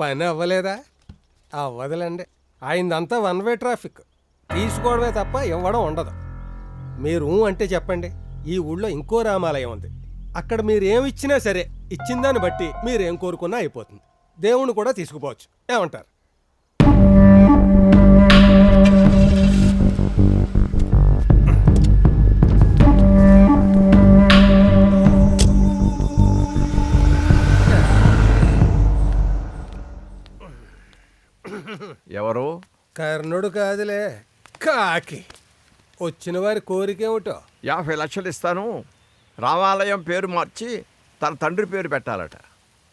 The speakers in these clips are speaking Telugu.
పని అవ్వలేదా? అవ్వదులండి. ఆయనదంతా వన్ వే ట్రాఫిక్. తీసుకోవడమే తప్ప ఇవ్వడం ఉండదు. మీరు అంటే చెప్పండి, ఈ ఊళ్ళో ఇంకో రామాలయం ఉంది. అక్కడ మీరు ఏమిచ్చినా సరే ఇచ్చిన దాన్ని బట్టి మీరేం కోరుకున్నా అయిపోతుంది. దేవుణ్ణి కూడా తీసుకుపోవచ్చు. ఏమంటారు? ఎవరు? కర్ణుడు కాదులే, కాకి. వచ్చిన వారి కోరికేమిటో. 50 లక్షలు ఇస్తాను, రామాలయం పేరు మార్చి తన తండ్రి పేరు పెట్టాలట.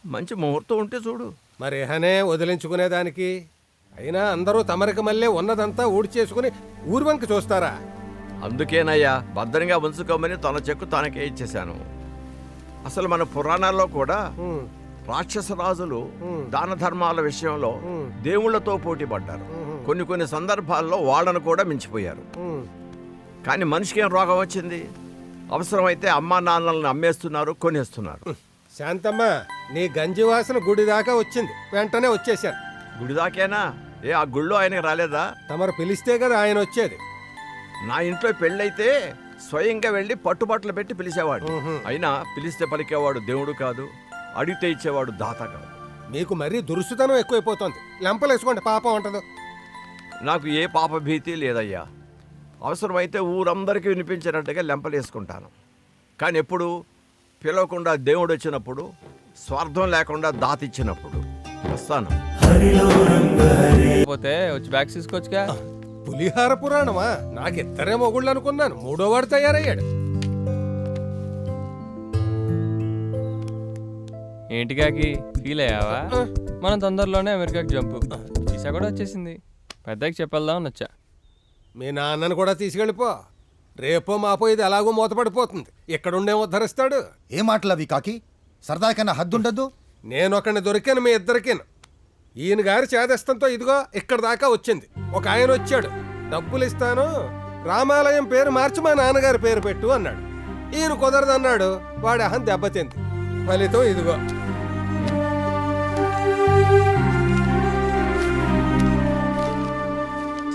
మంచి ముహూర్తం ఉంటే చూడు. మరి ఇహనే వదిలించుకునేదానికి. అయినా అందరూ తమరికి మళ్ళీ ఉన్నదంతా ఊడ్చేసుకుని ఊర్వంక చూస్తారా? అందుకేనయ్యా భద్రంగా ఉంచుకోమని తన చెక్కు తనకే ఇచ్చేశాను. అసలు మన పురాణాల్లో కూడా రాక్షస రాజులు దాన ధర్మాల విషయంలో దేవుళ్లతో పోటీ పడ్డారు. కొన్ని సందర్భాల్లో వాళ్ళను కూడా మించిపోయారు. కానీ మనిషికి ఏం రోగం వచ్చింది? అవసరమైతే అమ్మా నాన్నలను అమ్మేస్తున్నారు, కొనేస్తున్నారు. శాంతమ్మ, నీ గంజి వాసన గుడి దాకా వచ్చింది. వెంటనే వచ్చేశాను. గుడి దాకేనా? ఆ గుళ్ళో ఆయనకి రాలేదా? తమరు పిలిస్తే కదా ఆయన వచ్చేది. నా ఇంట్లో పెళ్ళైతే స్వయంగా వెళ్ళి పట్టుబట్టలు పెట్టి పిలిచేవాడు. అయినా పిలిస్తే పలికేవాడు దేవుడు కాదు, అడిగితే ఇచ్చేవాడు దాత కాదు. మీకు మరీ దురుసుతనం ఎక్కువైపోతుంది. లెంపలేసుకోండి, పాపం అంటదు. నాకు ఏ పాప భీతి లేదయ్యా. అవసరమైతే ఊరందరికీ వినిపించినట్టుగా లెంపలేసుకుంటాను. కానీ ఎప్పుడు పిలవకుండా దేవుడు వచ్చినప్పుడు, స్వార్థం లేకుండా దాత ఇచ్చినప్పుడు వస్తాను. పోతే వచ్చి బ్యాగ్స్ తీసుకోవచ్చుగా. పులిహార పురాణమా? నాకిద్దరే మొగుళ్ళు అనుకున్నాను. మూడోవాడు తయారయ్యాడు. ఏంటికాకి ఫీల్ అయ్యావా? మనం తొందరలోనే అమెరికాకి జంపు. వీసా కూడా వచ్చేసింది. పెద్దకి చెప్పేద్దామని వచ్చా. మీ నాన్నను కూడా తీసుకెళ్ళిపో. రేపో మాపో ఇది ఎలాగో మూతపడిపోతుంది. ఇక్కడుండే ఉద్ధరిస్తాడు. ఏ మాటలు అవి కాకి? సరదాకన్నా హద్దుండద్దు. నేను ఒకరిని దొరికాను మీ ఇద్దరికిను. ఈయన గారి చేదస్తంతో ఇదిగో ఇక్కడ దాకా వచ్చింది. ఒక ఆయన వచ్చాడు, డబ్బులు ఇస్తాను, రామాలయం పేరు మార్చి మా నాన్నగారి పేరు పెట్టు అన్నాడు. ఈయన కుదరదన్నాడు. వాడి అహం దెబ్బతింది. ఫలితం ఇదిగో.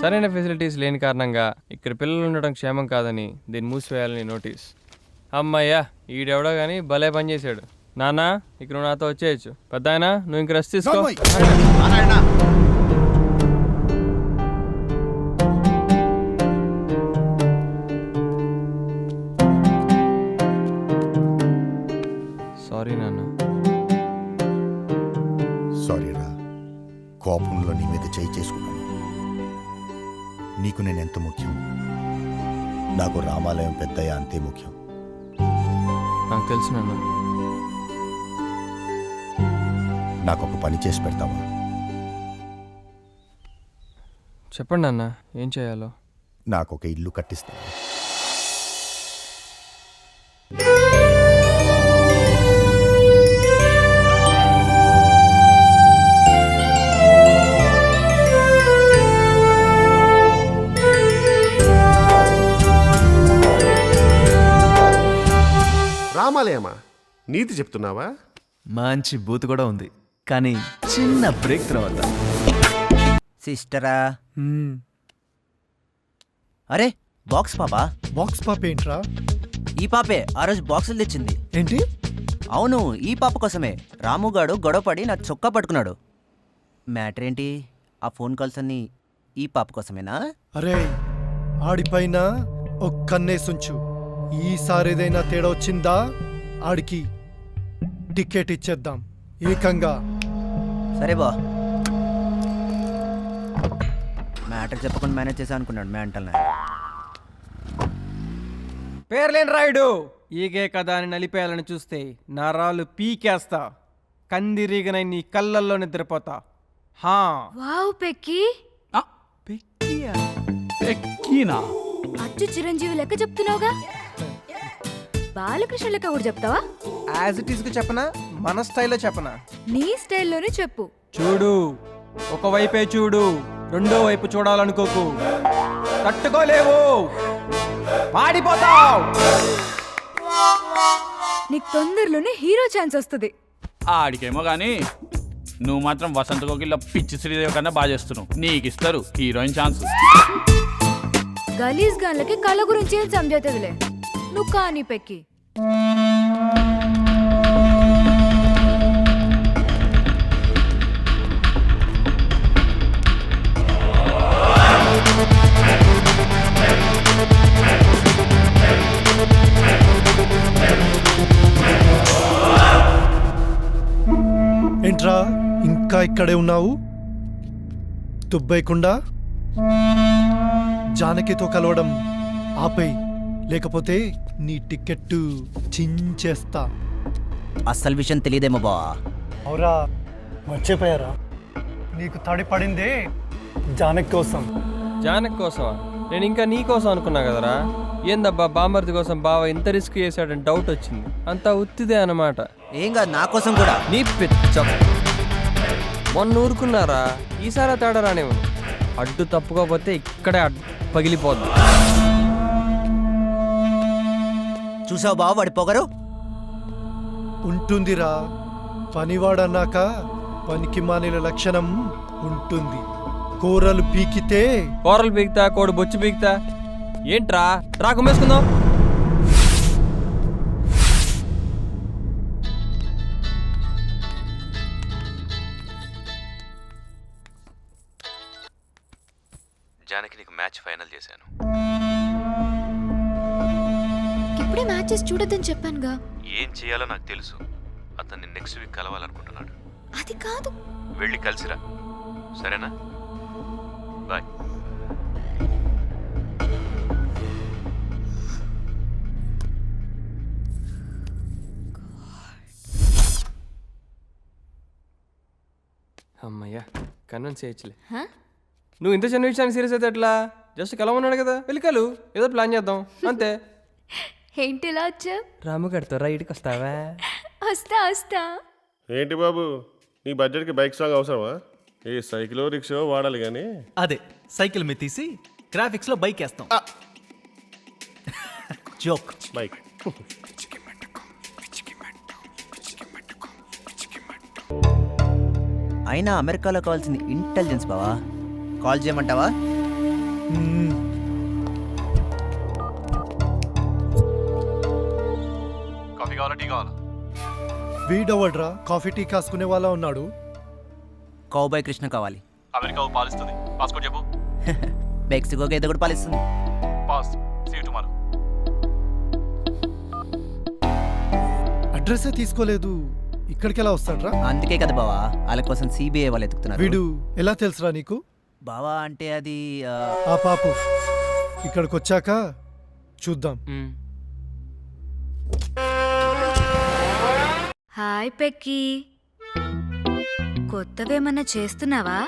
సరైన ఫెసిలిటీస్ లేని కారణంగా ఇక్కడ పిల్లలు ఉండడం క్షేమం కాదని దీన్ని మూసివేయాలని నోటీస్. అమ్మయ్యా, ఈడెవడో కానీ భలే పని చేశాడు. నాన్న, ఇక్కడ నువ్వు నాతో వచ్చేయచ్చు. పెద్ద ఆయన, నువ్వు ఇంక రెస్ట్ తీసుకో. సారీ నాన్న. సారీరా, కోపంలో నీ మీద చేయి చేసుకున్నాను. నీకు నేనెంత ముఖ్యం, నాకు రామాలయం పెద్దయ్య అంతే ముఖ్యం. నాకు తెలుసు నాన్న. నాకొక పని చేసి పెడతావా? చెప్పండి నాన్న, ఏం చేయాలో. నాకొక ఇల్లు కట్టిస్తావా? రామాలయమా? నీతి చెప్తున్నావా? మంచి బూత్ కూడా ఉంది, కానీ చిన్న బ్రేక్ తర్వాత. సిస్టరా, అరే బాక్స్ పాపా. బాక్స్ పాప ఏంట్రా? ఈ పాపే ఆ రోజు బాక్సులు తెచ్చింది. ఏంటి? అవును, ఈ పాప కోసమే రాముగాడు గొడవపడి నా చొక్కా పట్టుకున్నాడు. మ్యాటర్ ఏంటి? ఆ ఫోన్ కాల్స్ అన్ని ఈ పాప కోసమేనా? అరే, ఆడిపైన ఒక్కన్నేసుంచు. ఈసారి ఏదైనా తేడా వచ్చిందా ఆడికి టికెట్ ఇచ్చేద్దాం ఏకంగా. సరే బా. మ్యాటర్ చెప్పకుండా మేనేజ్ చేసా అనుకున్నాడు మెంటల్. పేర్లేని రాయుడు ఈగే కదా అని నలిపేయాలని చూస్తే నరాలు పీకేస్తా. కందిరీగనై నీ కళ్ళల్లో నిద్రపోతా. హా. వావ్ పెక్కి. పెక్కీనా? అచ్చు చిరంజీవి లెక్క చెప్తున్నావుగా. బాలకృష్ణ లెక్క కూడా చెప్తావా? యాజ్ ఇట్ ఈస్ గా చెప్పనా, మన స్టైల్లో చెప్పనా? నీ స్టైల్లోనే చెప్పు. చూడు, ఒకవైపే చూడు, రెండో వైపు చూడాలనుకోకు. తట్టుకోలేవు, పాడిపోతావు. నీకు తొందరలోనే హీరో ఛాన్స్ వస్తుంది. ఆడికేమో గాని నువ్వు మాత్రం వసంత కోకిల పిచ్చి శ్రీదేవి కన్నా బాగా చేస్తున్నావు. నీకు ఇస్తారు హీరోయిన్ ఛాన్స్. గలీజ్ గాన్లకి కళ్ళ గురించి ఏం సమझవుతుందిలే. నువ్వు కానీ పెక్కి. ఏంట్రా ఇంకా ఇక్కడే ఉన్నావు? తుబ్బేయకుండా జానకితో కలవడం ఆపై, లేకపోతే నీ టికెట్టు చించేస్తా. అస్సలు విషయం తెలియదేమో బావా. అవురా, మర్చిపోయారా? నీకు తడి పడిందే జానకి కోసం. జానక్ కోసమా? నేను ఇంకా నీ కోసం అనుకున్నా కదరా. ఏందబ్బా బామర్ది కోసం బావ ఇంత రిస్క్ చేశాడని డౌట్ వచ్చింది. అంతా ఉత్తిదే అన్నమాట. ఏం కాదు, నా కోసం కూడా. నీ పిచ్చ మొన్న ఊరుకున్నారా, ఈసారి తేడా రానివ్వను. అడ్డు తప్పుకోకపోతే ఇక్కడే పగిలిపోద్ది. చూసావు బావ వాడి పొగరు? ఉంటుందిరా, పనివాడన్నాక పనికి మానిన లక్షణం ఉంటుంది. కూరలు పీకితే కూరలు పీకుతా, కోడి బొచ్చు పీకుతా. ఏంట్రా రా కుమ్మేసుకుందాం. జానకి నీకు మ్యాచ్ ఫైనల్ చేశాను. ఇప్పుడే మ్యాచెస్ చూడొద్దని చెప్పానుగా. ఏం చేయాలో నాకు తెలుసు. అతన్ని నెక్స్ట్ వీక్ కలవాలనుకుంటున్నాడు. అది కాదు. వెళ్ళి కలిసిరా, సరేనా? బాయ్. అమ్మయ్యా, కన్విన్స్ చేయొచ్చులే. హ? నువ్వు ఇంత చిన్న విషయాన్ని సీరియస్ అయితే ఎట్లా? జస్ట్ కలవన్నాడు కదా, వెళ్ళి కలు. ఏదో ప్లాన్ చేద్దాం అంతే. ఏంటి ఇలా వచ్చా? రాముగారితో రైడ్కి వస్తావా? వస్తా వస్తా. ఏంటి బాబు, నీ బడ్జెట్కి బైక్ సాంగ్ అవసరమా? ఏ సైకిల్ రిక్షా వాడాలి కానీ. అదే సైకిల్ మీద తీసి గ్రాఫిక్స్లో బైక్ వేస్తాం. జోక్. బైక్ అయినా అమెరికాలో కావాల్సింది ఇంటెలిజెన్స్ బావా. కాల్ చేయమంటావా? కాఫీ కావాలా, టీ కావాలా? వీడవడ్రా కాఫీ టీ కాసుకునే వాళ్ళ ఉన్నాడు. కౌబాయ్ కృష్ణ కావాలి. అమెరికా పాలిస్తుంది. పాస్పోర్ట్ చెప్పు. మెక్సికోకి అయితే కూడా పాలిస్తుంది. పాస్. See you tomorrow. అడ్రస్సే తీసుకోలేదు, ఇక్కడికి ఎలా వస్తాడ్రా? అందుకే కదా బావా వాళ్ళ కోసం సిబిఐ వాళ్ళు ఎత్తుకున్నారు. వీడు ఎలా తెలుసురా నీకు? బావా అంటే అది ఆ పాపు ఇక్కడికి వచ్చాక చూద్దాం. హాయ్ పెక్కి. కొత్తవేమన్నా చేస్తున్నావా?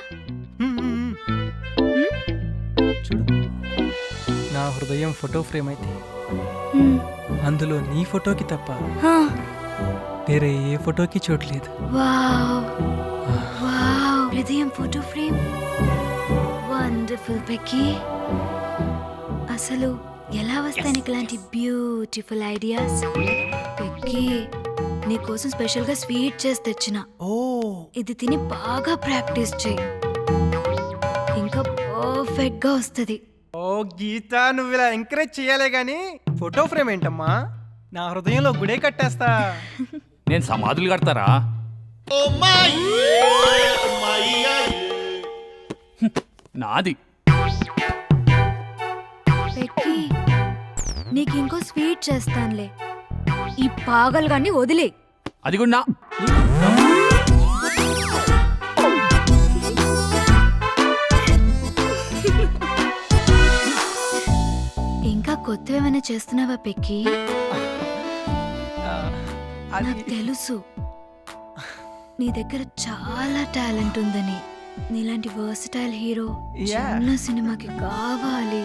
చూడు, నా హృదయం ఫోటో ఫ్రేమ్ అయితే అందులో నీ ఫోటోకి తప్ప వేరే ఏ ఫోటోకి చోట్లేదు. వావ్ వావ్, హృదయం ఫోటో ఫ్రేమ్. వండర్ఫుల్ పెక్కి. అసలు ఎలా వస్తాయి నీకు ఇలాంటి బ్యూటిఫుల్ ఐడియాస్? పెక్కి, నీకోసం స్పెషల్గా స్వీట్ చేసి తెచ్చిన. ఇది తిని బాగా ప్రాక్టీస్ చేయి, ఇంకా పర్ఫెక్ట్ గా వస్తుంది. ఓ గీత, నువ్వు ఇలా ఎంకరేజ్ చేయాలే గాని ఫోటో ఫ్రేమ్ ఏంటమ్మా? నా హృదయంలో గుడే కట్టేస్తా. నేను సమాధులు కడతారా? నాది. పెక్కి, నీకు ఇంకో స్వీట్ చేస్తానులే. ఈ పాగలు గాని వదిలే. అది కూడా నా. ఇంకా కొత్తవేమైనా చేస్తున్నావా పెక్కి? నాకు తెలుసు నీ దగ్గర చాలా టాలెంట్ ఉందని. నీలాంటి వర్సటైల్ హీరో చిన్న సినిమాకి కావాలి.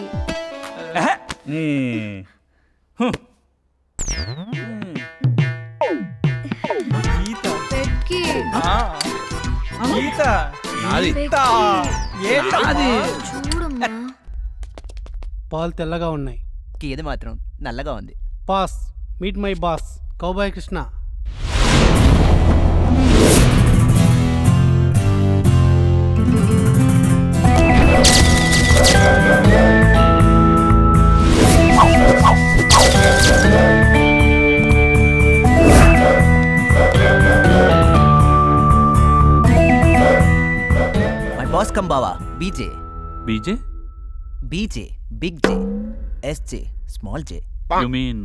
పెక్కి, గీత, నాది. చూడమ్మా. పాలు తెల్లగా ఉన్నాయి, ఏది మాత్రం నల్లగా ఉంది. Pass. Meet my boss cowboy Krishna. BJ. BJ BJ big J, SJ small J. You mean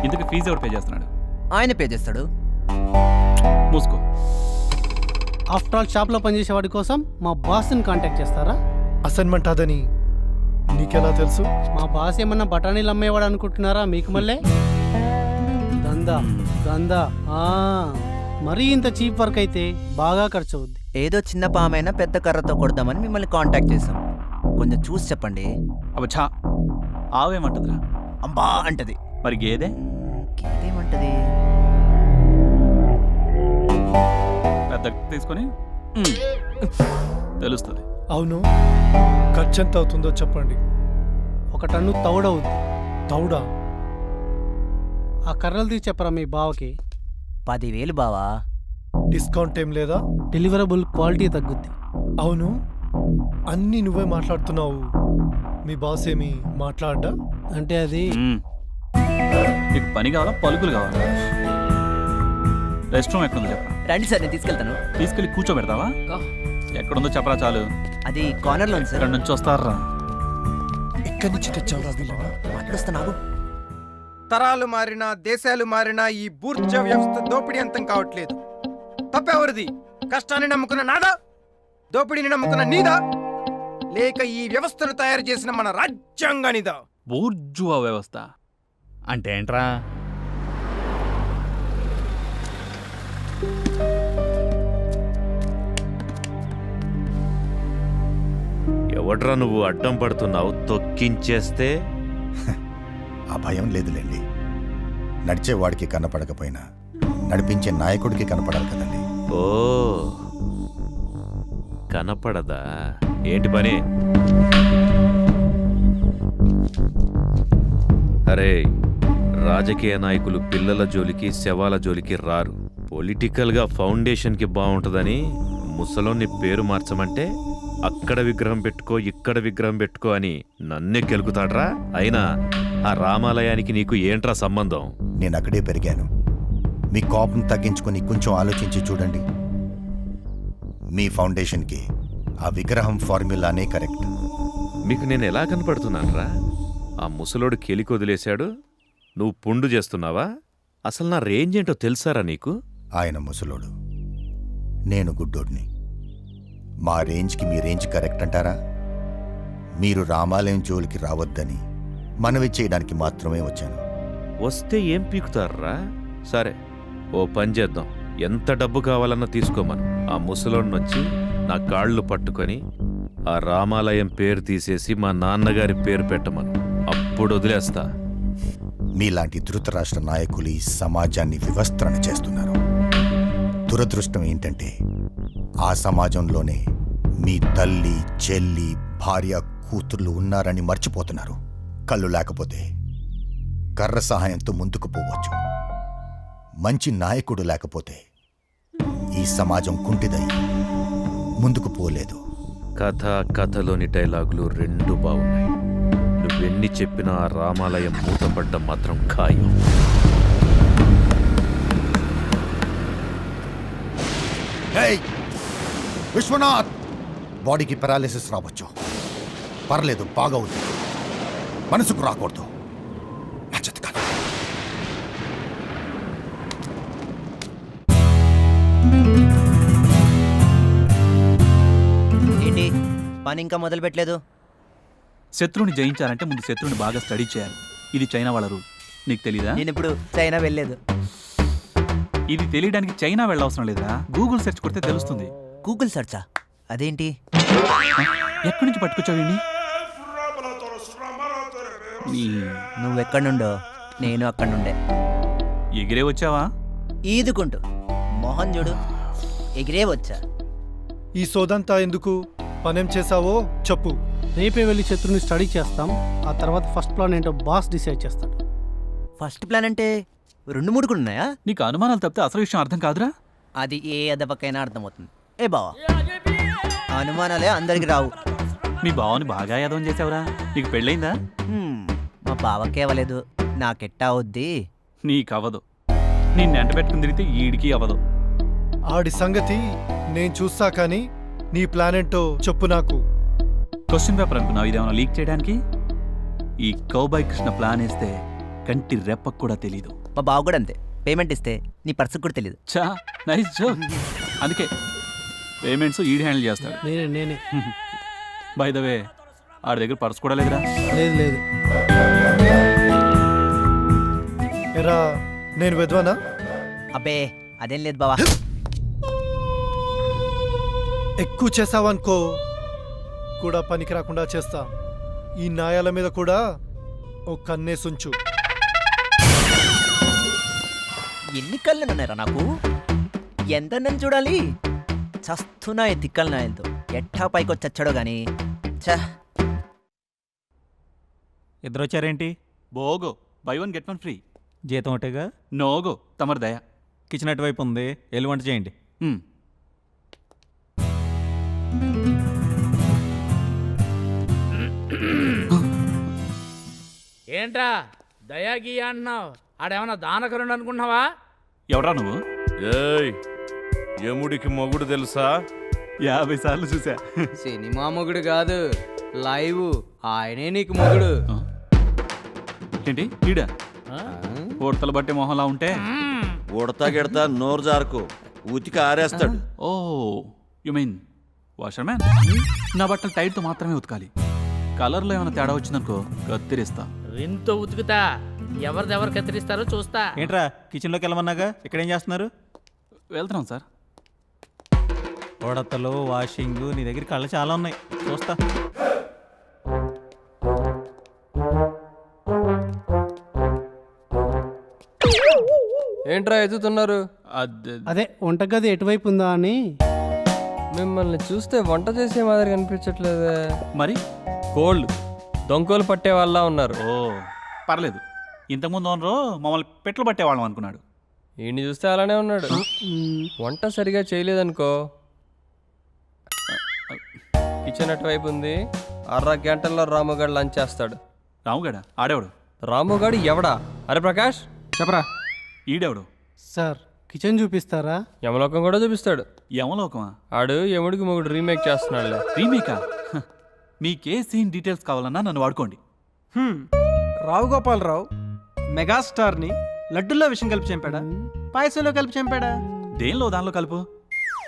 ఇంతకు ఫీజు ఎవరు పే చేస్తున్నాడు? ఆయన పే చేస్తాడు. మూసుకో. ఆఫ్టర్ ఆల్ షాప్లో పనిచేసే వాడి కోసం మా బాస్ని కాంటాక్ట్ చేస్తారా? అసైన్మెంట్ అదని నీకెలా తెలుసు? మా బాస్ ఏమన్నా బఠానీలు అమ్మేవాడు అనుకుంటున్నారా మీకు మళ్ళీ? దందా దందా. మరీ ఇంత చీప్ వర్క్ అయితే బాగా ఖర్చు అవుద్ది. ఏదో చిన్న పామైనా పెద్ద కర్రతో కొడదామని మిమ్మల్ని కాంటాక్ట్ చేసాం. కొంచెం చూసి చెప్పండి. అబ్బా ఆవేమంటదిరా? అంబా అంటది. మరి గేదె ఏమంటది? పెద్ద తీసుకొని తెలుస్తుంది. అవును, ఖర్చు ఎంత అవుతుందో చెప్పండి. 1 టన్ను తౌడవుద్ది. తౌడా? ఆ కర్రలు తీసి చెప్పరా మీ బావకి? 10,000 బావా. డిస్కౌంట్ ఏం లేదా? డెలివరబుల్ క్వాలిటీ తగ్గుద్ది. అవును, అన్నీ నువ్వే మాట్లాడుతున్నావు. మీ బాస్ ఏమి మాట్లాడ్డా? అంటే అది నీకు పని కావాలా పలుకులు కావాలా? రెస్ట్ రూమ్ ఎక్కడుందో చెప్పరా? రండి సార్, నేను తీసుకెళ్తాను. తీసుకెళ్ళి కూర్చోబెడతావా? ఎక్కడుందో చెప్పరా చాలు. అది కార్నర్లో ఉంది సార్. ఇక్కడ నుంచి వస్తారా? ఎక్కడి నుంచి తెచ్చావురా వీళ్ళను? మాట్లాడుస్తున్నావు. తరాలు మారినా దేశాలు మారినా ఈ బూర్జ వ్యవస్థ దోపిడీ అంతం కావట్లేదు. తప్పెవరిది? కష్టాన్ని నమ్ముకున్న నాదా, దోపిడీని నమ్ముకున్న నీదా, లేక ఈ వ్యవస్థను తయారు చేసిన మన రాజ్యాంగానిదా? బూర్జువా వ్యవస్థ అంటే ఏంట్రా? ఎవడ్రా నువ్వు అడ్డం పడుతున్నావు? తొక్కించేస్తే ఆ భయం లేదులేండి. నడిచేవాడికి కనపడకపోయినా నడిపించే నాయకుడికి కనపడాలి కదండి. ఓ కనపడదా? ఏంటి పని? అరే, రాజకీయ నాయకులు పిల్లల జోలికి శవాల జోలికి రారు. పొలిటికల్గా ఫౌండేషన్కి బాగుంటుందని ముసలోని పేరు మార్చమంటే అక్కడ విగ్రహం పెట్టుకో ఇక్కడ విగ్రహం పెట్టుకో అని నన్నే కెలుకుతాడ్రా. అయినా ఆ రామాలయానికి నీకు ఏంట్రా సంబంధం? నేను అక్కడే పెరిగాను. మీ కోపం తగ్గించుకొని కొంచెం ఆలోచించి చూడండి. మీ ఫౌండేషన్కి ఆ విగ్రహం ఫార్ములానే కరెక్ట్. మీకు నేను ఎలా కనపడుతున్నానరా? ఆ ముసలోడు కెలికి వదిలేశాడు, నువ్వు పుండు చేస్తున్నావా? అసలు నా రేంజ్ ఏంటో తెలుసారా నీకు? ఆయన ముసలోడు, నేను గుడ్డోడిని. మా రేంజ్కి మీ రేంజ్ కరెక్ట్ అంటారా? మీరు రామాలయం జోలికి రావద్దని మనవి చేయడానికి మాత్రమే వచ్చాను. వస్తే ఏం పీకుతారా? సరే, ఓ పని చేద్దాం. ఎంత డబ్బు కావాలన్నా తీసుకోమను. ఆ ముసలోడిని వచ్చి నా కాళ్ళు పట్టుకొని ఆ రామాలయం పేరు తీసేసి మా నాన్నగారి పేరు పెట్టమను. అప్పుడు వదిలేస్తా. మీలాంటి ధృతరాష్ట్ర నాయకులు ఈ సమాజాన్ని వివస్త్రణ చేస్తున్నారు. దురదృష్టం ఏంటంటే ఆ సమాజంలోనే మీ తల్లి, చెల్లి, భార్య, కూతుర్లు ఉన్నారని మర్చిపోతున్నారు. కళ్ళు లేకపోతే కర్ర సహాయంతో ముందుకు పోవచ్చు. మంచి నాయకుడు లేకపోతే ఈ సమాజం కుంటిదై ముందుకు పోలేదు. కథలోని డైలాగులు రెండు బాగున్నాయి. నువ్వెన్ని చెప్పినా ఆ రామాలయం మూతపడ్డం మాత్రం ఖాయం. విశ్వనాథ్, బాడీకి పెరాలిసిస్ రావచ్చు. పర్లేదు, బాగవుతుంది. మనసుకు రాకూడదు. నచ్చదు కాదు. ఏంటి పని ఇంకా మొదలు పెట్టలేదు? శత్రువుని జయించాలంటే ముందు శత్రువుని బాగా స్టడీ చేయాలి. ఇది చైనా వాళ్ళ రూల్. నీకు తెలీదా? నేను ఇప్పుడు చైనా వెళ్ళలేదు. ఇది తెలియడానికి చైనా వెళ్ళవసరం లేదురా. గూగుల్ సెర్చ్ కొడితే తెలుస్తుంది. గూగుల్ సెర్చా? అదేంటి? ఎక్కడి నుంచి పట్టుకొచ్చావు? నువ్వెక్కడి నుండో నేను అక్కడి నుండే. ఎగిరే వచ్చావా? ఈదుకుంటూ. మోహన్ చూడు, ఎగిరే వచ్చా. ఈ సోదంతా ఎందుకు? పనేం చేసావో చెప్పు. రేపే వెళ్ళి శత్రుని స్టడీ చేస్తాం. ఆ తర్వాత ఫస్ట్ ప్లాన్ ఏంటో బాస్ డిసైడ్ చేస్తాడు. ఫస్ట్ ప్లాన్ అంటే 2-3 కూడా ఉన్నాయా? నీకు అనుమానాలు తప్పితే అసలు విషయం అర్థం కాదురా. అది ఏ అదపకైనా అర్థమవుతుంది. ఏ బావా, అనుమానాలే అందరికి రావు. మీ బావని బాగా యాదవం చేసావురా. నీకు పెళ్ళైందా? మా బావకే అవ్వలేదు, నాకెట్టా అవుద్ది? నీకవ్వదు. నిన్ను ఎంట పెట్టుకుని తిరిగితే ఈడికి అవ్వదు. ఆడి సంగతి నేను చూస్తా కానీ నీ ప్లాన్ ఏంటో చెప్పు నాకు. క్వశ్చన్ పేపర్ అనుకున్నావు ఇదేమన్నా లీక్ చేయడానికి? ఈ కౌబాయ్ కృష్ణ ప్లాన్ వేస్తే కంటి రెప్పకు కూడా తెలీదు. మా బావ కూడా అంతే, పేమెంట్ ఇస్తే నీ పర్సుకు కూడా తెలియదు. చా నైస్ జోక్. అందుకే పేమెంట్స్ ఈడ్ హ్యాండిల్ చేస్తాడు. నేనే బై ద వే ఆడి దగ్గర పర్స్ కూడా లేదురా. లేదు. ఎరా నేను వెద్వానా? అబ్బే అదేం లేదు బావా. ఎక్కువ చేసావనుకో కూడా పనికి రాకుండా చేస్తా. ఈ నాయాల మీద కూడా ఓ కన్నేసుంచు. ఎన్ని కళ్ళు ఉన్నారా నాకు? ఎంత నన్ను చూడాలి? చస్తున్నా ఈ తిక్కల నాయలతో. ఎట్టా పైకి వచ్చాడో గాని. ఛా, ఇద్దరు వచ్చారేంటి? BOGO buy one get one free. జీతం ఒకటేగా? నోగో తమరి దయ. కిచెన్ అటువైపు ఉంది, వెళ్ళి వంట చేయండి. ఏంట్రా దయాగి అంటున్నావు? ఆడేమన్నా దానకరుడు అనుకుంటున్నావా? ఎవరా నువ్వు? ఏయ్, యముడికి మొగుడు తెలుసా? 50 సార్లు చూసా. సినిమా మొగుడు కాదు, లైవ్ ఆయనే నీకు మొగుడు. ఏంటి ఈడా? ఉడతలు బట్టే మొహంలా ఉంటే ఉడతా గిడతా నోరు జారకు ఉతికి ఆరేస్తాడు. ఓ యు మీన్ వాషర్ మ్యాన్. నా బట్టలు టైట్తో మాత్రమే ఉతకాలి. కలర్లో ఏమైనా తేడా వచ్చిందనుకో కత్తిరిస్తా. రింతో ఉతుకుతా, ఎవరిదెవరు కత్తిరిస్తారో చూస్తా. ఏంట్రా కిచెన్లోకి వెళ్ళమన్నాగా, ఇక్కడేం చేస్తున్నారు? వెళ్తున్నాం సార్. ఉడతలు, వాషింగ్, నీ దగ్గర కళ్ళు చాలా ఉన్నాయి, చూస్తా. ఏంట్రా ఎదుగుతున్నారు? అదే వంటగది ఎటువైపు ఉందా అని. మిమ్మల్ని చూస్తే వంట చేసే మాదిరి కనిపించట్లేదే. మరి కోల్డ్ దొంగలు పట్టే వాళ్ళ ఉన్నారు. ఓ పర్లేదు. ఇంతకుముందు ఓనరు మమ్మల్ని పెట్లు పట్టేవాళ్ళం అనుకున్నాడు. ఈయన్ని చూస్తే అలానే ఉన్నాడు. వంట సరిగా చేయలేదనుకో, కిచెన్ అటువైపు ఉంది, 6 గంటల్లో రాముగాడు లంచ్ చేస్తాడు. రాముగాడా? ఆడేవాడు? రాముగాడు ఎవడా? అరే ప్రకాష్ చెప్పరా. ఈడేవాడు? సార్ కిచెన్ చూపిస్తారా? యమలోకం కూడా చూపిస్తాడు. యమలోకమా? ఆడు యముడికి మొగుడు రీమేక్ చేస్తున్నాడులే. రీమేకా? మీకే సీన్ డీటెయిల్స్ కావాలన్నా నన్ను వాడుకోండి. రావు గోపాలరావు మెగాస్టార్ని లడ్డుల్లో విషయం కలిపి చంపాడా, పాయసంలో కలిపి చంపాడా? దేనిలో దానిలో కలుపు.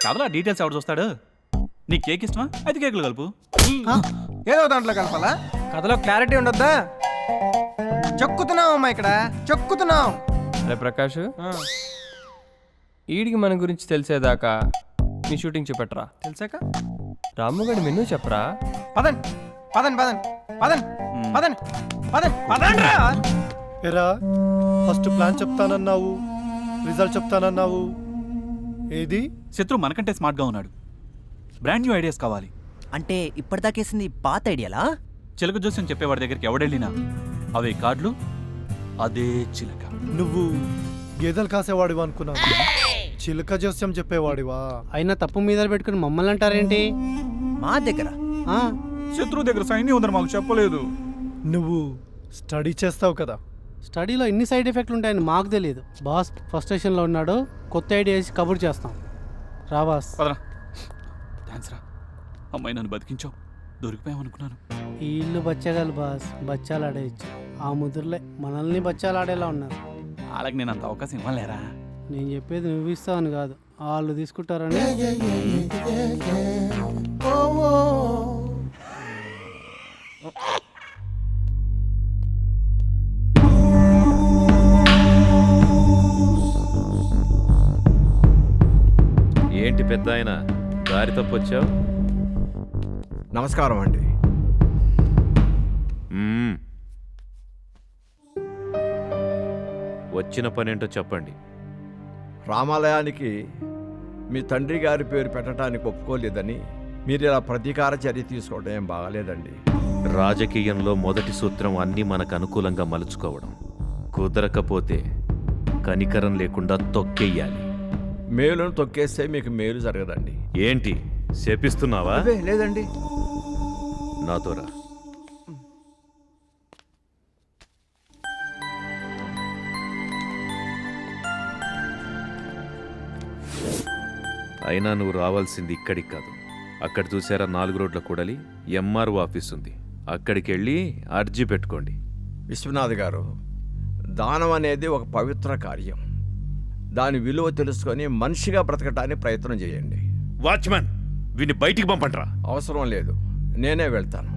కథలో డీటెయిల్స్ ఎవడు చూస్తాడు? నీ కేక్ ఇష్టమా? అయితే కేకులు కలుపు. ఏదో దాంట్లో కలపాలా? కథలో క్లారిటీ ఉండొద్దా? చెక్కుతున్నాం అమ్మా, ఇక్కడ చెక్కుతున్నాం. అరే ప్రకాష్, ఈడికి మన గురించి తెలిసేదాకా నీ షూటింగ్ చూపెట్టరా. తెలిసాక రాముగాడి మెనూ చెప్పరా. పదండి పదండి పదండి పదండి పదండి పదండి పదండి. ఎరా ఫస్ట్ ప్లాన్ చెప్తానన్నావు, రిజల్ట్ చెప్తానన్నావు, ఏది? శత్రు మనకంటే స్మార్ట్గా ఉన్నాడు. బ్రాండ్ న్యూ ఐడియాస్ కావాలి. అంటే ఇప్పటిదాకేసింది పాత ఐడియాలా? చిలక జోస్యం చెప్పేవాడి దగ్గరికి ఎవడెళ్ళినా అవే కార్డులు, అదే చిలక. నువ్వు గేదెలు కాసేవాడివా అనుకున్నావు, చిలుక జోస్యం చెప్పేవాడివా? అయినా తప్పు మీద పెట్టుకుని మమ్మల్ని అంటారేంటి? మా దగ్గర శత్రువు దగ్గర సైన్యం ఉందని మాకు చెప్పలేదు. నువ్వు స్టడీ చేస్తావు కదా. స్టడీలో ఎన్ని సైడ్ ఎఫెక్ట్లు ఉంటాయని మాకు తెలియదు. బాస్ ఫస్ట్ స్టేషన్లో ఉన్నాడు, కొత్త ఐడియా వేసి కబుర్ చేస్తాం. రా బాస్. పదరా. థ్యాంక్స్ రా. అమ్మాయి నన్ను బతికించావు. దొరికిపోయామనుకున్నాను. ఈ ఇల్లు బచ్చగాలు బాస్, బచ్చాలు ఆడేయచ్చు. ఆ ముద్రలే మనల్ని బచ్చాలు ఆడేలా ఉన్నారు. వాళ్ళకి నేను అంత అవకాశం ఇవ్వలేరా. నేను చెప్పేది నువ్వు ఇస్తావని కాదు, వాళ్ళు తీసుకుంటారని. ఏంటి పెద్ద ఆయన దారి తప్పొచ్చావు? నమస్కారం అండి. వచ్చిన పనేంటో చెప్పండి. రామాలయానికి మీ తండ్రి గారి పేరు పెట్టడానికి ఒప్పుకోలేదని మీరు ఇలా ప్రతీకార చర్య తీసుకోవడం ఏం బాగాలేదండి. రాజకీయంలో మొదటి సూత్రం అన్నీ మనకు అనుకూలంగా మలుచుకోవడం. కుదరకపోతే కనికరం లేకుండా తొక్కేయాలి. మేలును తొక్కేస్తే మీకు మేలు జరగదండి. ఏంటి శపిస్తున్నావా? లేదండి. నాతో రా. అయినా నువ్వు రావాల్సింది ఇక్కడికి కాదు, అక్కడ చూసారా 4 రోడ్ల కూడలి ఎంఆర్ఓ ఆఫీస్ ఉంది. అక్కడికి వెళ్ళి అర్జీ పెట్టుకోండి. విశ్వనాథ్ గారు, దానం అనేది ఒక పవిత్ర కార్యం. దాని విలువ తెలుసుకొని మనిషిగా బ్రతకటానికి ప్రయత్నం చేయండి. వాచ్మ్యాన్, వీని బయటికి పంపండ్రా. అవసరం లేదు, నేనే వెళ్తాను.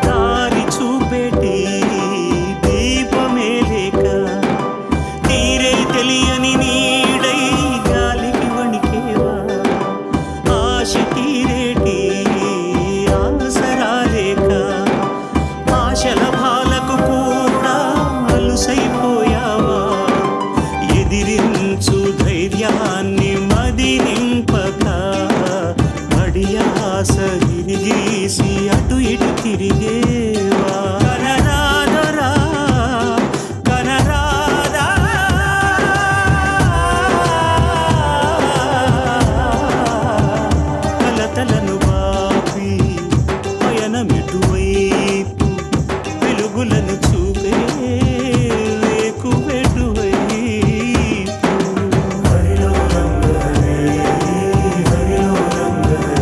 దారి చూపెట్టి దీపమే లేక తీరే తెలియని నీడై గాలికి వణికేవా, ఆశ తీరేటి ఆసరాలేక ఆశల భాలకు కూడా అలుసైపోయావా, ఎదిరించు ధైర్యాన్ని మది నింపక అడియాస గిరిగీసి అటు ఇటు తిరిగేవా, కనరాదరా కనరాదా, కలతలను బాపి పయనమెటువైపు వెలుగులను చూపే వేకు వెటువైపు. హరిలో రంగహరే హరిలో రంగహరే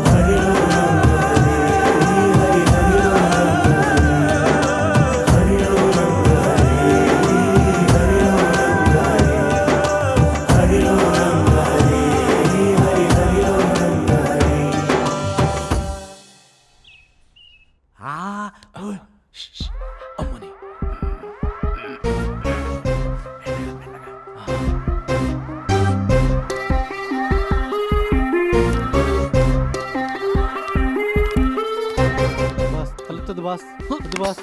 హరిలో రంగహరే హరి హరిలో రంగహరే హరిలో రంగహరే హరిలో రంగహరే హరిలో రంగహరే హరి హరిలో రంగహరే. అమ్మని బాస్ కలుపుతుంది బాస్, వద్దు బాస్.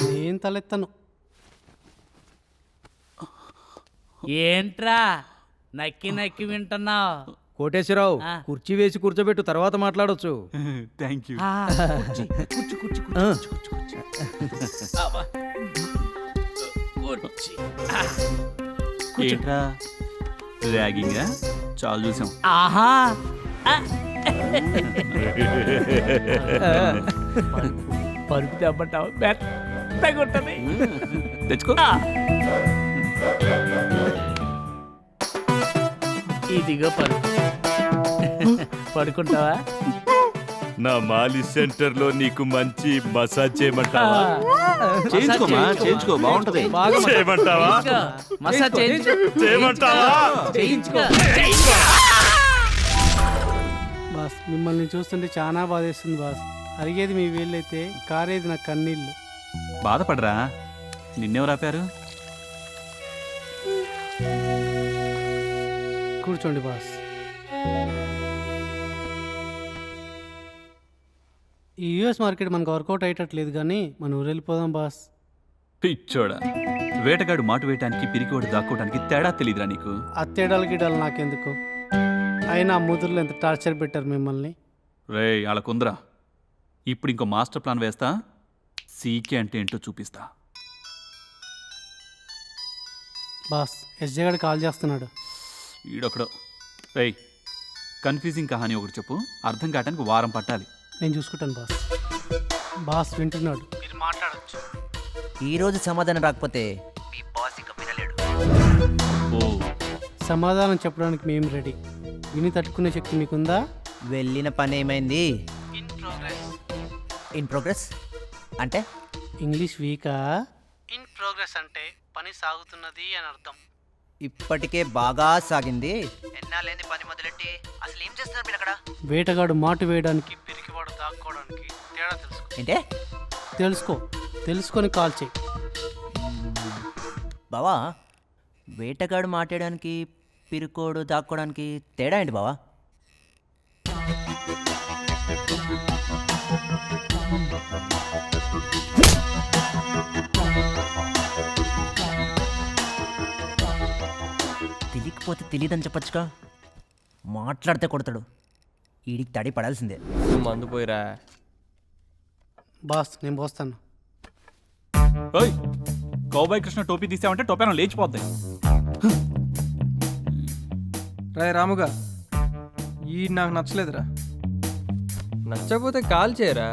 నేను తలెత్తాను. ఏంట్రా నక్కి నక్కి వింటున్నావు? కోటేశ్వరరావు, కుర్చీ వేసి కూర్చోబెట్టు, తర్వాత మాట్లాడొచ్చు. Thank you. ఏంట్రా ర్యాగింగా? చాలు చూసాం. ఆహా, పరుపు దెబ్బటావు మెత్తగుంటది. తెచ్చుకో. ఇదిగో పరుపు, పడుకుంటావా? నా మాలి సెంటర్ లో నీకు మంచి మసాజ్ చేయమంటావా? చేయించుకోమా, చేయించుకో, బాగుంటది. చేయమంటావా? మసాజ్ చేయమంటావా? చేయించుకో. బాస్ మిమ్మల్ని చూస్తుంటే చాలా బాధేస్తుంది బాస్. అరిగేది మీ వీళ్ళైతే కారేది నా కన్నీళ్ళు. బాధపడరా, నిన్నెవరు ఆపారు? కూర్చోండి బాస్. ఈ యూఎస్ మార్కెట్ మనకు వర్కౌట్ అయ్యేటట్లేదు కానీ మనం ఊరు వెళ్ళిపోదాం బాస్. పిచ్చోడా, వేటగాడు మాటు వేయటానికి పిరికివాడు దాక్కోవడానికి తేడా తెలియదురా నీకు? అత్తేడాలు గిడాలు నాకెందుకు? అయినా ముదురులు ఎంత టార్చర్ పెట్టారు మిమ్మల్ని. రే వాళ్ళకుందరా, ఇప్పుడు ఇంకో మాస్టర్ ప్లాన్ వేస్తా. సీకే అంటే ఏంటో చూపిస్తా. బాస్ ఎస్జే గారు కాల్ చేస్తున్నాడు. ఈడొకడు. రేయ్, కన్ఫ్యూజింగ్ కహాని ఒకటి చెప్పు, అర్థం కావడానికి వారం పట్టాలి. నేను చూసుకుంటాను బాస్. బాస్ వింటున్నాడు, మీరు మాట్లాడచ్చు. ఈరోజు సమాధానం రాకపోతే మీ బాస్ ఇక వినలేడు. ఓ, సమాధానం చెప్పడానికి మేము రెడీ. విని తట్టుకునే శక్తి మీకుందా? వెళ్ళిన పని ఏమైంది? ఇన్ ప్రోగ్రెస్ అంటే? ఇంగ్లీష్ వీకా? ఇన్ ప్రోగ్రెస్ అంటే పని సాగుతున్నది అని అర్థం. ఇప్పటికే బాగా సాగింది. ఎన్నాళ్ళేంది పని మొదలెట్టి? అసలు ఏం చేస్తున్నారు మీరు అక్కడ? వేటగాడు మాటు వేయడానికి పిరికివాడు దాక్కోవడానికి తేడా తెలుసుకో. ఏంటే? తెలుసుకొని కాల్ చేయి. బావా, వేటగాడు మాట్లాడడానికి పిరుకోడు దాక్కోవడానికి తేడా ఏంటి బావా? తెలియకపోతే తెలియదని చెప్పచ్చుగా. మాట్లాడితే కొడతాడు. ఈడికి తడి పడాల్సిందే. మందు పోయిరా బాస్, నేను పోస్తాను. ఓయ్, కౌబాయ్ కృష్ణ టోపీ తీసావంటే టోపేనం లేచిపోద్ది. రాయ్ రాముగా ఈ నాకు నచ్చలేదురా. నచ్చకపోతే కాల్ చేయరా.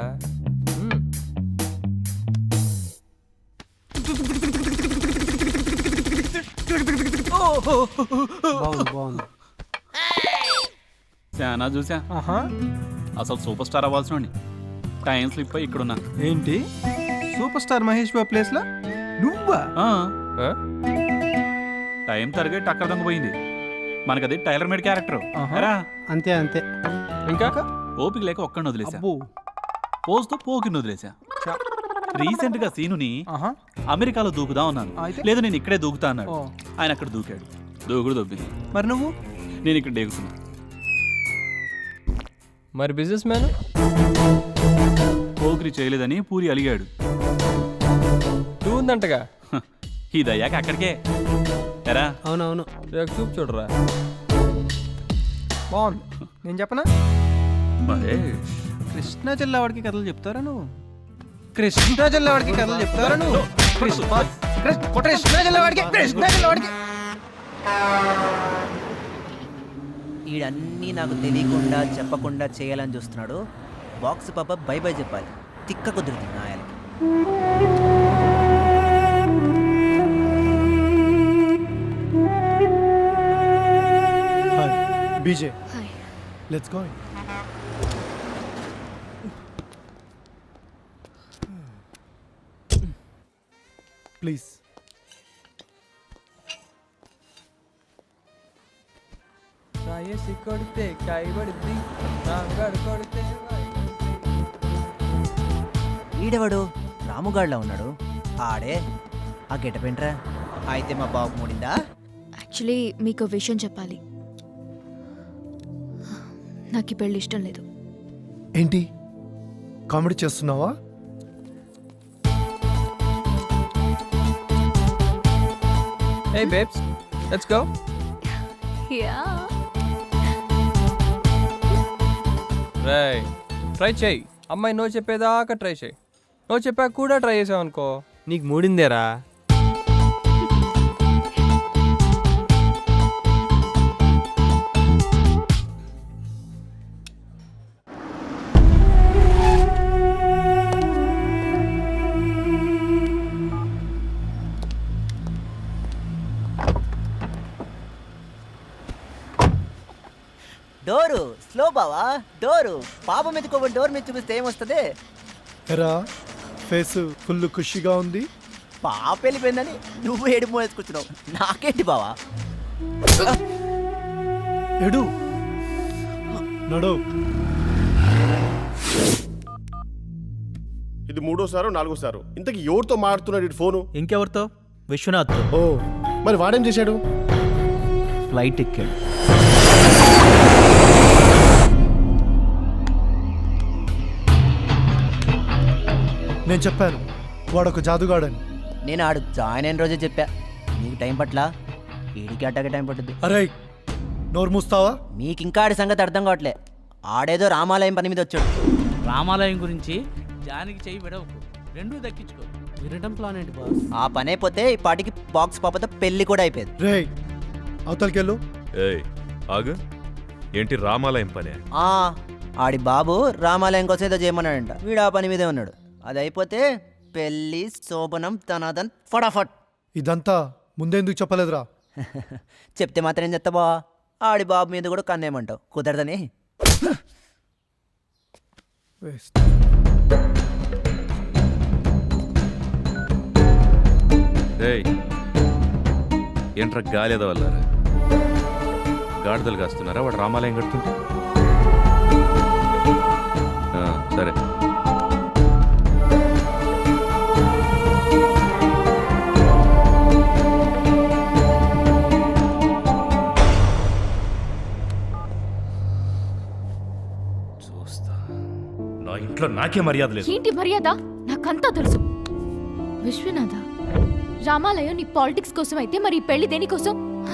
బాగుంది. శానా చూసా. అసలు సూపర్ స్టార్ అవ్వాల్సిన టైం స్లిప్ అయి ఇక్కడున్నా. ఏంటి సూపర్ స్టార్ మహేష్ బాబు ప్లేస్లో నువ్వా? టైం తరగే టక్కర్ దొంగ పోయింది. మనకది టైలర్ మేడ్ క్యారెక్టర్. అంతే అంతే. ఇంకా ఓపిక లేక ఒక్కడిని వదిలేసా. పోస్తో పోకిని వదిలేసా. రీసెంట్ గా సీనుని అమెరికాలో దూకుదా ఉన్నాను. లేదు నేను ఇక్కడే దూకుతా అన్నాడు. ఆయన అక్కడ దూకాడు. దూకుడు దొబ్బింది. మరి నువ్వు? నేను ఇక్కడ డేగుతున్నా. మరి బిజినెస్ మ్యాన్ పోకిరి చేయలేదని పూరి అలిగాడు. టూ ఉందంటగా. ఇది అయ్యాక అక్కడికే ఎరా. అవునవును. చూపు చూడరా. బాగుంది. నేను చెప్పనా? మహేష్ కృష్ణా జిల్లా వాడికి కథలు చెప్తారా నువ్వు? కృష్ణా జిల్లా వాడికి కథలు చెప్తారా నువ్వు? కృష్ణా జిల్లా వాడికి ఈడన్నీ నాకు తెలియకుండా చెప్పకుండా చేయాలని చూస్తున్నాడు. బాక్స్ పాప బై బై చెప్పాలి. తిక్క కుదురుతుంది నాయాలకి. Hi BJ, hi. Let's go. Please. కొడితే కాయబడిద్ది. కొడితే ఈడెవడు రాముగాడ్లా ఉన్నాడు. ఆడే ఆ గెటపేంట్రా. అయితే మా బాబు మూడిందా? యాక్చువల్లీ మీకు విషయం చెప్పాలి. నాకు ఈ పెళ్ళి ఇష్టం లేదు. ఏంటి కామెడీ చేస్తున్నావా? Hey babes, let's go. Right. Try చేయి. అమ్మాయి నో చెప్పేదాకా ట్రై చేయి. నో చెప్పాక కూడా ట్రై చేసావు అనుకో, నీకు మూడిందేరా. డోరు స్లో బావా. డోరు పాపం ఎత్తుకోబడి డోర్ మీద చూపిస్తే ఏమొస్తుంది? ఎరా ఫేస్ ఫుల్ ఖుషిగా ఉంది. పాప వెళ్ళిపోయిందని నువ్వు ఏడుపు వేసుకొచ్చినావు. నాకేంటి బావా? ఎడు నడు. ఇది 3వ సారో 4వ సారో. ఇంతకీ ఎవరితో మాడుతున్నాడు ఇటు ఫోను? ఇంకెవరితో? విశ్వనాథ్. ఓ మరి వాడేం చేశాడు? ఫ్లైట్ ఎక్కాడు. నేను చెప్పాను వాడొక జాదుగాడని. నేను ఆడు జాయిన్ అయిన రోజే చెప్పా. నీకు టైం పట్ల ఈడికి అట్టాగే టైం పట్టుద్ది. అరే నోరు మూస్తావా? మీకు ఇంకా ఆడి సంగతి అర్థం కావట్లే. ఆడేదో రామాలయం పని మీద వచ్చాడు. రామాలయం గురించి జానికి చెయ్యి విడవకు. రెండూ దక్కించుకో. వినడం ప్లాన్ ఏంటి బాస్? ఆ పని అయిపోతే ఈ పాటికి బాక్స్ పాపతో పెళ్లి కూడా అయిపోయేది. రే అవతలకెళ్ళు. ఏయ్ ఆగు. ఏంటి రామాలయం పనే? ఆడి బాబు రామాలయం కోసం ఏదో చేయమన్నాడంట. వీడు ఆ పని మీదే ఉన్నాడు. అది అయిపోతే పెళ్ళి శోభనం తనాదన్ ఫటాఫట్. ఇదంతా ముందెందుకు చెప్పలేదురా? చెప్తే మాత్రం ఏం చెప్తా బా. ఆడి బాబు మీద కూడా కన్నేమంటావు. కుదరదని. ఏయ్ ఏంట్రా గాలేదా వల్లారా? గాడిదలు కాస్తున్నారా వాడు రామాలయం కడుతుంటే? సరే చూస్తా. నా ఇంట్లో నాకే మర్యాద లేదు. ఏంటి మర్యాద? నాకంతా తెలుసు. విశ్వనాథ, రామాలయం నీ పాలిటిక్స్ కోసం అయితే మరి ఈ పెళ్లి దేనికోసం?